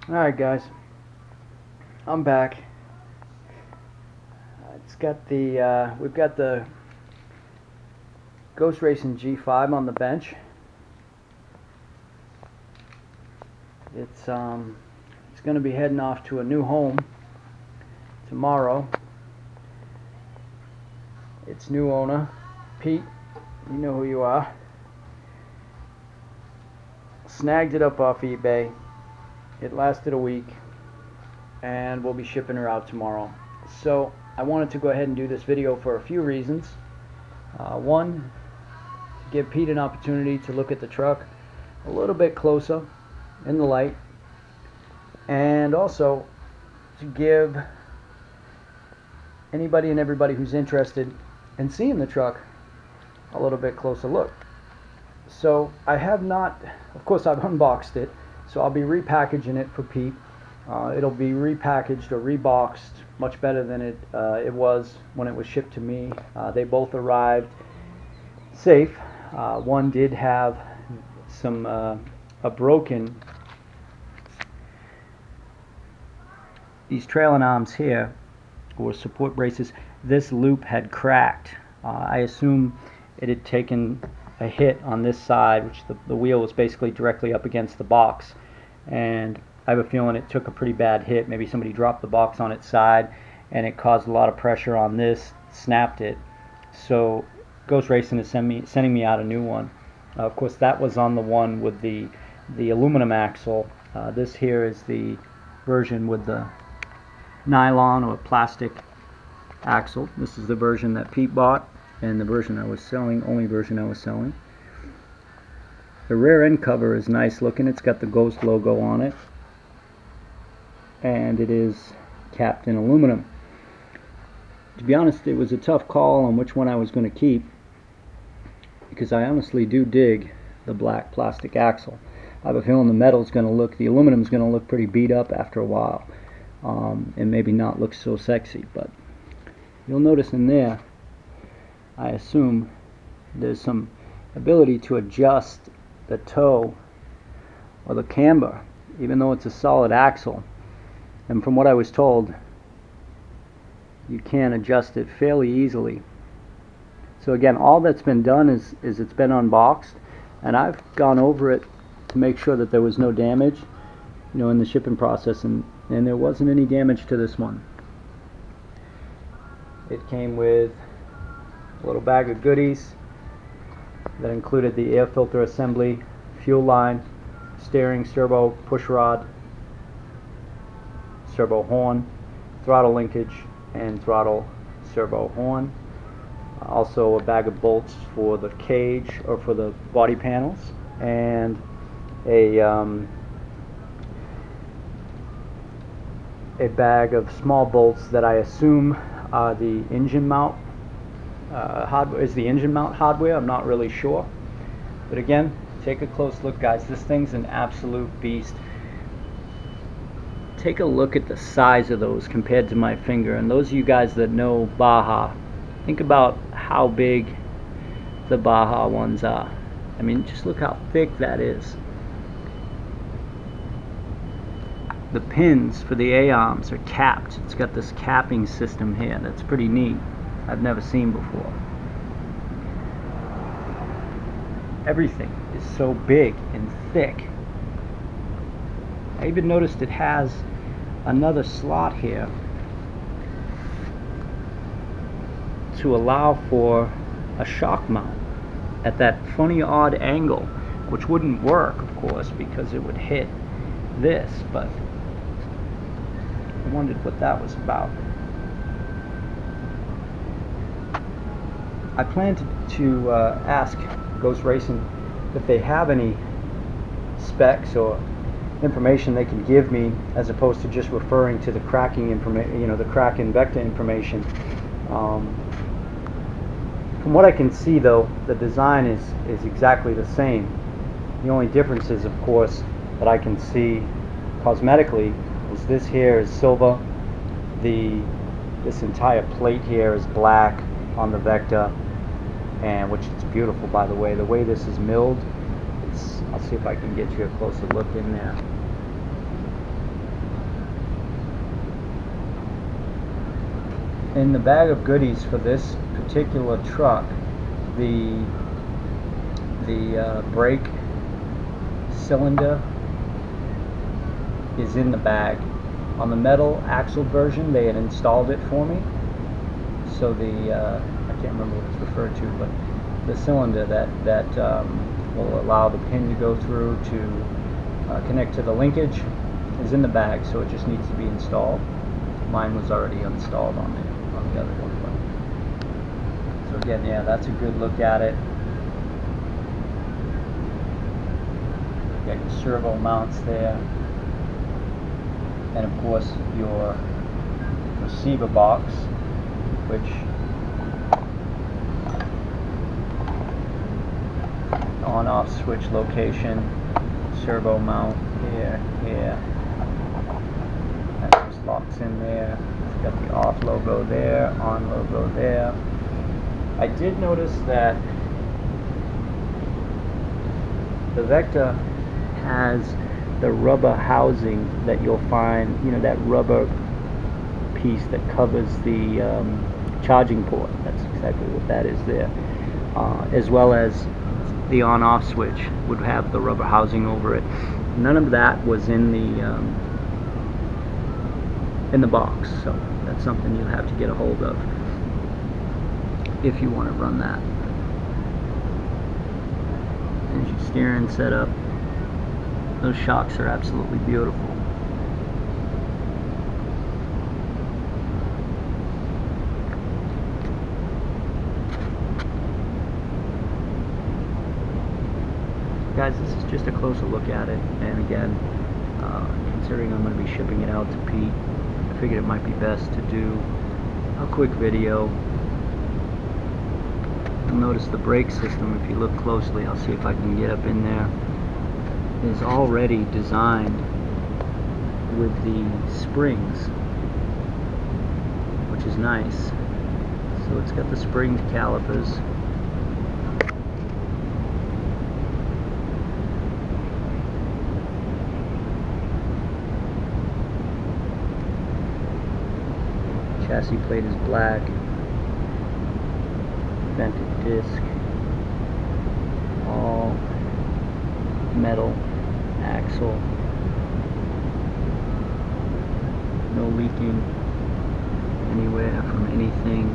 Alright guys, I'm back. We've got the Ghost Racing G5 on the bench. It's going to be heading off to a new home tomorrow. Its new owner, Pete, you know who you are, snagged it up off eBay. It lasted a week, and we'll be shipping her out tomorrow. So I wanted to go ahead and do this video for a few reasons. One, to give Pete an opportunity to look at the truck a little bit closer in the light, and also to give anybody and everybody who's interested in seeing the truck a little bit closer look. So I have not, of course I've unboxed it, so I'll be repackaging it for Pete. It'll be repackaged or reboxed much better than it was when it was shipped to me. They both arrived safe. One did have some a broken, these trailing arms here, or support braces. This loop had cracked. I assume it had taken a hit on this side, which the wheel was basically directly up against the box, and I have a feeling it took a pretty bad hit. Maybe somebody dropped the box on its side and it caused a lot of pressure on this, snapped it. So Ghost Racing is sending me out a new one. Of course, that was on the one with the aluminum axle. This here is the version with the nylon or plastic axle. This is the version that Pete bought, and the version I was selling, only version I was selling. The rear end cover is nice looking. It's got the Ghost logo on it, and it is capped in aluminum. To be honest, it was a tough call on which one I was going to keep, because I honestly do dig the black plastic axle. I have a feeling the aluminum is going to look pretty beat up after a while, and maybe not look so sexy. But you'll notice in there, I assume there's some ability to adjust the toe or the camber, even though it's a solid axle. And from what I was told, you can adjust it fairly easily. So again, all that's been done is it's been unboxed, and I've gone over it to make sure that there was no damage, in the shipping process, and there wasn't any damage to this one. It came with a little bag of goodies that included the air filter assembly, fuel line, steering, servo, push rod, servo horn, throttle linkage, and throttle servo horn. Also a bag of bolts for the cage, or for the body panels, and a bag of small bolts that I assume are the engine mount hardware. I'm not really sure, but again, take a close look, guys. This thing's an absolute beast. Take a look at the size of those compared to my finger, and those of you guys that know Baja, think about how big the Baja ones are. I mean, just look how thick that is. The pins for the A-arms are capped. It's got this capping system here that's pretty neat. I've never seen before. Everything is so big and thick. I even noticed it has another slot here to allow for a shock mount at that funny odd angle, which wouldn't work, of course, because it would hit this, but I wondered what that was about. I plan to ask Ghost Racing if they have any specs or information they can give me, as opposed to just referring to the cracking information, the crack and vector information. From what I can see, though, the design is exactly the same. The only difference is, of course, that I can see cosmetically, is this here is silver. This entire plate here is black on the vector, and which is beautiful, by the way. The way this is milled, I'll see if I can get you a closer look in there. In the bag of goodies for this particular truck, the brake cylinder is in the bag. On the metal axle version, they had installed it for me, so the I can't remember what it's referred to, but the cylinder that will allow the pin to go through to connect to the linkage is in the bag, so it just needs to be installed. Mine was already installed on the other one. But, so again, yeah, that's a good look at it. You got your servo mounts there, and of course your receiver box, which on-off switch location, servo mount here, that just locks in there. It's got the off logo there, on logo there. I did notice that the Vecta has the rubber housing that you'll find, you know, that rubber piece that covers the charging port. That's exactly what that is there. As well as the on-off switch would have the rubber housing over it. None of that was in the box, so that's something you'll have to get a hold of if you want to run that. There's your steering setup. Those shocks are absolutely beautiful. Guys, this is just a closer look at it, and again, considering I'm going to be shipping it out to Pete, I figured it might be best to do a quick video. You'll notice the brake system, if you look closely, I'll see if I can get up in there, is already designed with the springs, which is nice. So it's got the spring calipers. Chassis plate is black. Vented disc. All metal axle. No leaking anywhere from anything.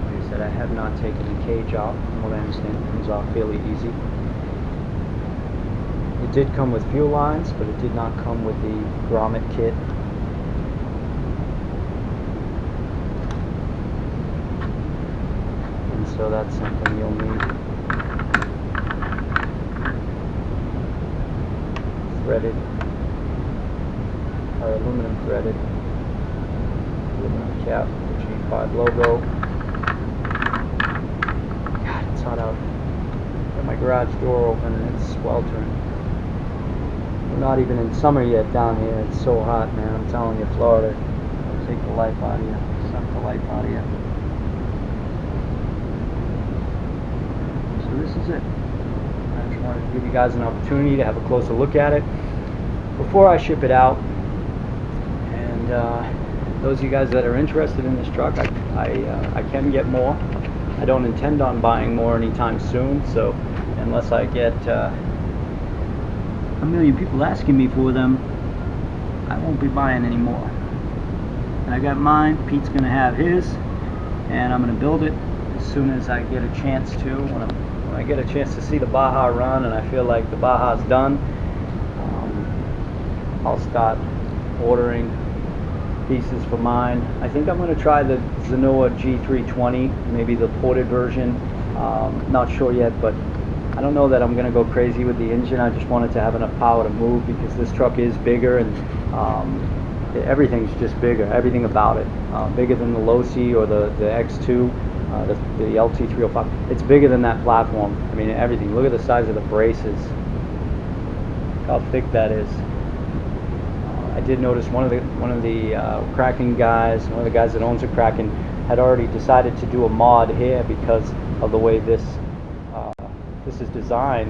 Like I said, I have not taken the cage off. From what I understand, it comes off fairly easy. It did come with fuel lines, but it did not come with the grommet kit. And so that's something you'll need. Threaded, or aluminum threaded, aluminum cap, the G5 logo. God, it's hot out. Got my garage door open and it's sweltering. We're not even in summer yet down here. It's so hot, man. I'm telling you, Florida will take the life out of you, suck the life out of you. So this is it. I just wanted to give you guys an opportunity to have a closer look at it before I ship it out. And those of you guys that are interested in this truck, I can get more. I don't intend on buying more anytime soon, so unless I get a million people asking me for them, I won't be buying any more. I got mine, Pete's gonna have his, and I'm gonna build it as soon as I get a chance to. When I get a chance to see the Baja run and I feel like the Baja's done, I'll start ordering pieces for mine. I think I'm gonna try the Zenoah G320, maybe the ported version. Not sure yet, but I don't know that I'm going to go crazy with the engine. I just wanted to have enough power to move because this truck is bigger, and everything's just bigger. Everything about it. Bigger than the Losi or the X2, the LT305. It's bigger than that platform. I mean, everything. Look at the size of the braces. Look how thick that is. I did notice one of the Kraken guys, one of the guys that owns a Kraken, had already decided to do a mod here because of the way this is designed.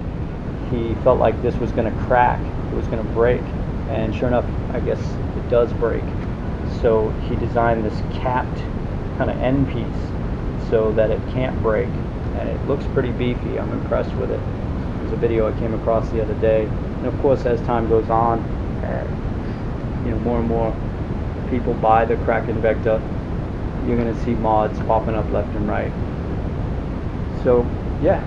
He felt like this was going to crack, it was going to break, and sure enough, I guess it does break. So he designed this capped kind of end piece so that it can't break, and it looks pretty beefy. I'm impressed with it. There's a video I came across the other day, and of course as time goes on, more and more people buy the Kraken Vector, you're going to see mods popping up left and right. So yeah,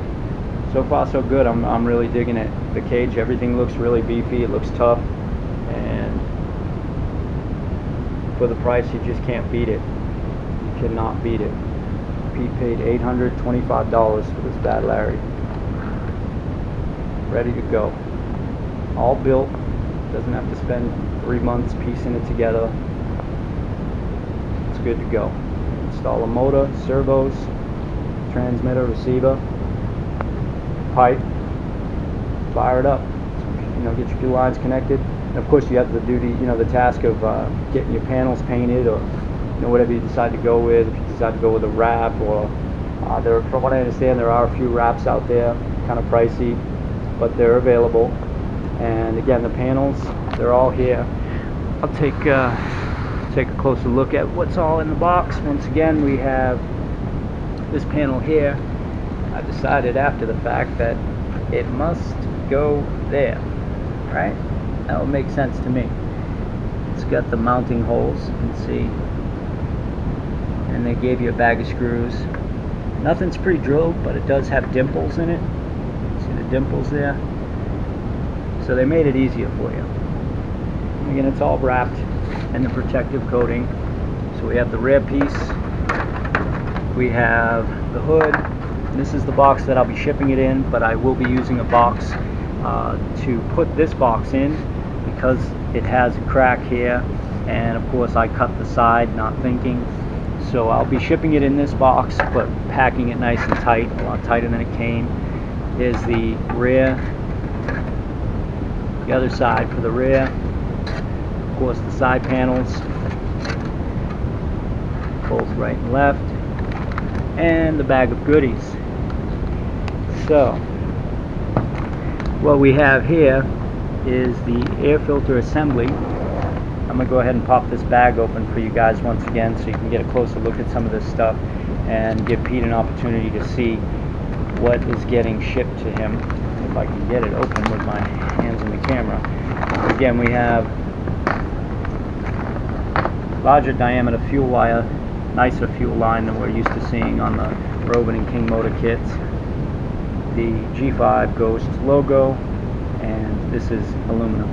so far so good. I'm really digging it. The cage, everything looks really beefy, it looks tough, and for the price you just can't beat it. You cannot beat it. Pete paid $825 for this Bad Larry. Ready to go. All built. Doesn't have to spend 3 months piecing it together. It's good to go. Install a motor, servos, transmitter, receiver, pipe, fire it up. Get your 2 lines connected. And of course you have to do the task of getting your panels painted, or whatever you decide to go with. If you decide to go with a wrap, or from what I understand, there are a few wraps out there, kind of pricey, but they're available. And again, the panels, they're all here. I'll take a closer look at what's all in the box. Once again, we have this panel here. I decided after the fact that it must go there, right? That would make sense to me. It's got the mounting holes, you can see, and they gave you a bag of screws. Nothing's pre-drilled, but it does have dimples in it. See the dimples there? So they made it easier for you. Again, it's all wrapped in the protective coating. So we have the rear piece, we have the hood. This is the box that I'll be shipping it in, but I will be using a box to put this box in, because it has a crack here, and of course I cut the side not thinking. So I'll be shipping it in this box, but packing it nice and tight, a lot tighter than it came. Here's the rear, the other side for the rear, of course the side panels, both right and left, and the bag of goodies. So what we have here is the air filter assembly. I'm going to go ahead and pop this bag open for you guys once again, so you can get a closer look at some of this stuff and give Pete an opportunity to see what is getting shipped to him, if I can get it open with my hands on the camera. Again, we have larger diameter fuel wire, nicer fuel line than we're used to seeing on the Rovin and King motor kits. The G5 Ghost logo, and this is aluminum,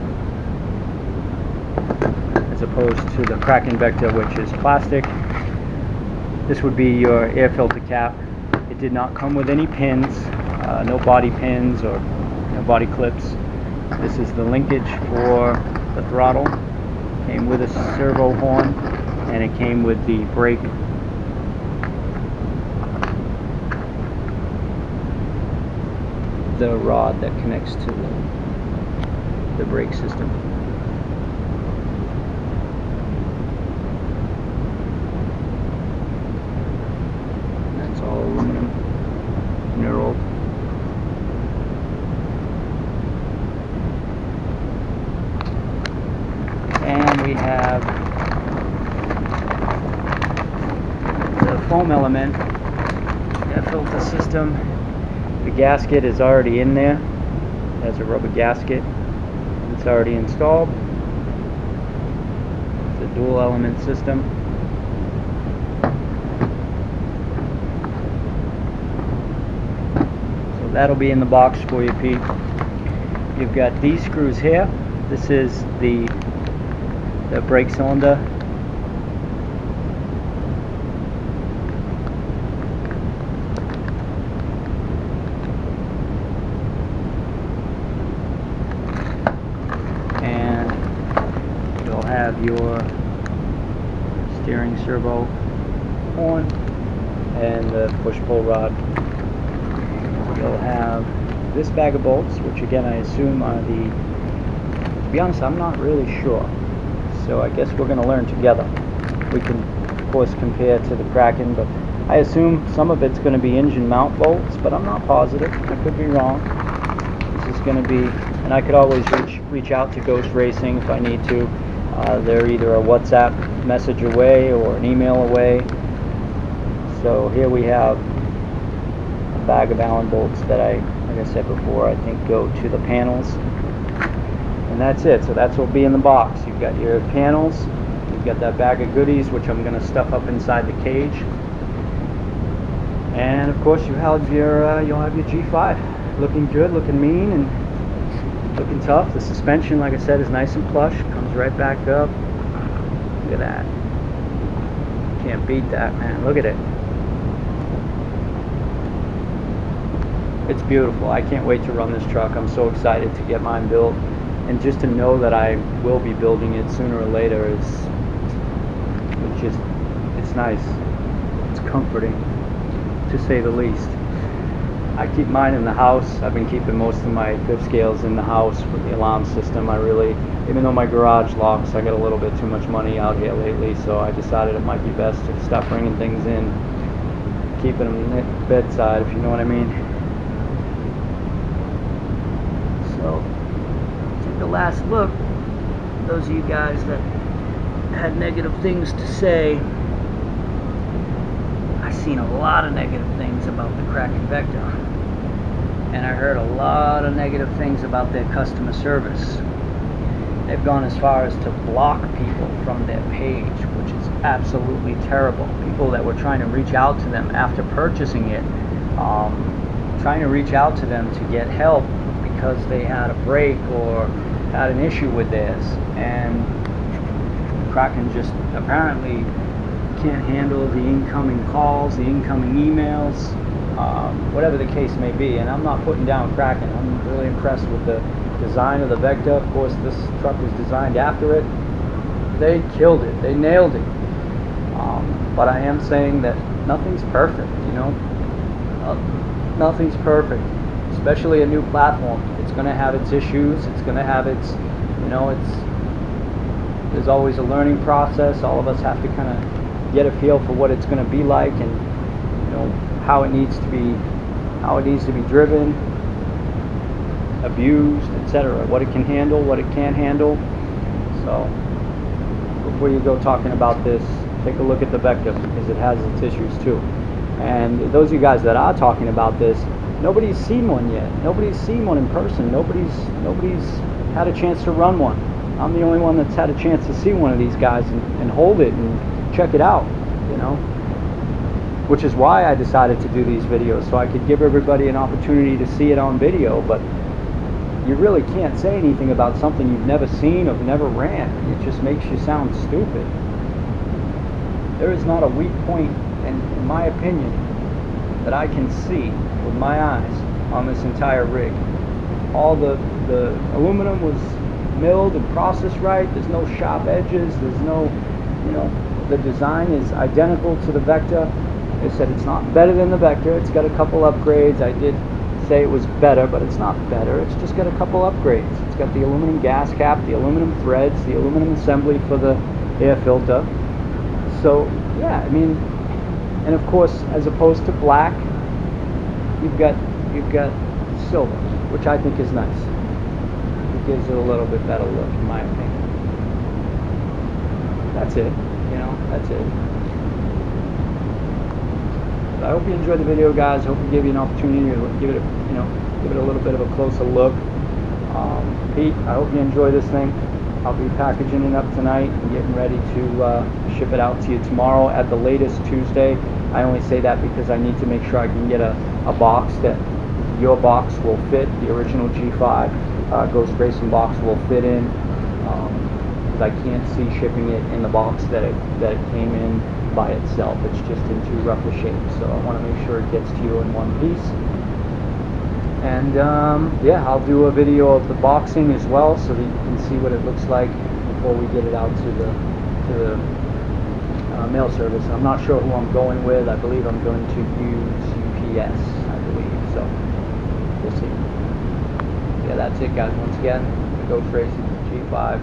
as opposed to the Kraken Vector, which is plastic. This would be your air filter cap. It did not come with any pins, no body pins or body clips. This is the linkage for the throttle. Came with a servo horn, and it came with the brake. The rod that connects to the brake system. That's all aluminum, knurled. And we have the foam element, air filter system. The gasket is already in there. It has a rubber gasket. It's already installed. It's a dual element system. So that'll be in the box for you, Pete. You've got these screws here. This is the brake cylinder. And you'll have your steering servo horn and the push-pull rod. You'll have this bag of bolts, which again I assume are to be honest, I'm not really sure. So I guess we're going to learn together. We can, of course, compare to the Kraken, but I assume some of it's going to be engine mount bolts, but I'm not positive. I could be wrong. This is going to be, and I could always reach reach out to Ghost Racing if I need to. They're either a WhatsApp message away or an email away. So here we have a bag of Allen bolts that like I said before, I think go to the panels. And that's it. So that's what will be in the box. You've got your panels, you've got that bag of goodies, which I'm going to stuff up inside the cage. And of course you'll have your G5 looking good, looking mean, and looking tough. The suspension, like I said, is nice and plush. Comes right back up. Look at that. Can't beat that, man. Look at it. It's beautiful. I can't wait to run this truck. I'm so excited to get mine built. And just to know that I will be building it sooner or later it's nice. It's comforting, to say the least. I keep mine in the house. I've been keeping most of my fifth scales in the house with the alarm system. Even though my garage locks, I got a little bit too much money out here lately, so I decided it might be best to stop bringing things in, keeping them at bedside, if you know what I mean. So, take a last look. Those of you guys that had negative things to say, I've seen a lot of negative things about the Kraken Vecta, and I heard a lot of negative things about their customer service. They've gone as far as to block people from their page, which is absolutely terrible. People that were trying to reach out to them after purchasing it, trying to reach out to them to get help because they had a break or had an issue with theirs, and Kraken just apparently can't handle the incoming calls, the incoming emails, whatever the case may be. And I'm not putting down Kraken. I'm really impressed with the design of the Vecta. Of course, this truck was designed after it. They killed it. They nailed it. But I am saying that nothing's perfect, you know. Nothing's perfect, especially a new platform. It's going to have its issues. It's going to have its, you know, there's always a learning process. All of us have to kind of get a feel for what it's going to be like, and you know how it needs to be driven, abused, etc. What it can handle, what it can't handle. So before you go talking about this, take a look at the Vecta, because it has its issues too. And those of you guys that are talking about this, nobody's seen one yet. Nobody's seen one in person. Nobody's had a chance to run one. I'm the only one that's had a chance to see one of these guys and hold it and check it out, you know. Which is why I decided to do these videos, so I could give everybody an opportunity to see it on video. But you really can't say anything about something you've never seen or never ran. It just makes you sound stupid. There is not a weak point, in my opinion, that I can see with my eyes on this entire rig. All the aluminum was milled and processed right. There's no sharp edges. There's no, you know, the design is identical to the Vecta. They said it's not better than the Vecta. It's got a couple upgrades. I did say it was better, but it's not better. It's just got a couple upgrades. It's got the aluminum gas cap, the aluminum threads, the aluminum assembly for the air filter. So yeah, I mean, and of course, as opposed to black, you've got silver, which I think is nice. It gives it a little bit better look, in my opinion. That's it, you know, that's it. But I hope you enjoyed the video, guys. I hope it gave you an opportunity to give it a little bit of a closer look. Pete, I hope you enjoy this thing. I'll be packaging it up tonight and getting ready to ship it out to you tomorrow, at the latest Tuesday. I only say that because I need to make sure I can get a box that your box will fit, the original G5 Ghost Racing box will fit in, because I can't see shipping it in the box that it came in by itself. It's just in too rough a shape, so I want to make sure it gets to you in one piece. And yeah, I'll do a video of the boxing as well, so that you can see what it looks like before we get it out to the mail service. I'm not sure who I'm going with. I believe I'm going to use UPS, I believe, so we'll see. Yeah, that's it, guys. Once again, the Ghost Racing G5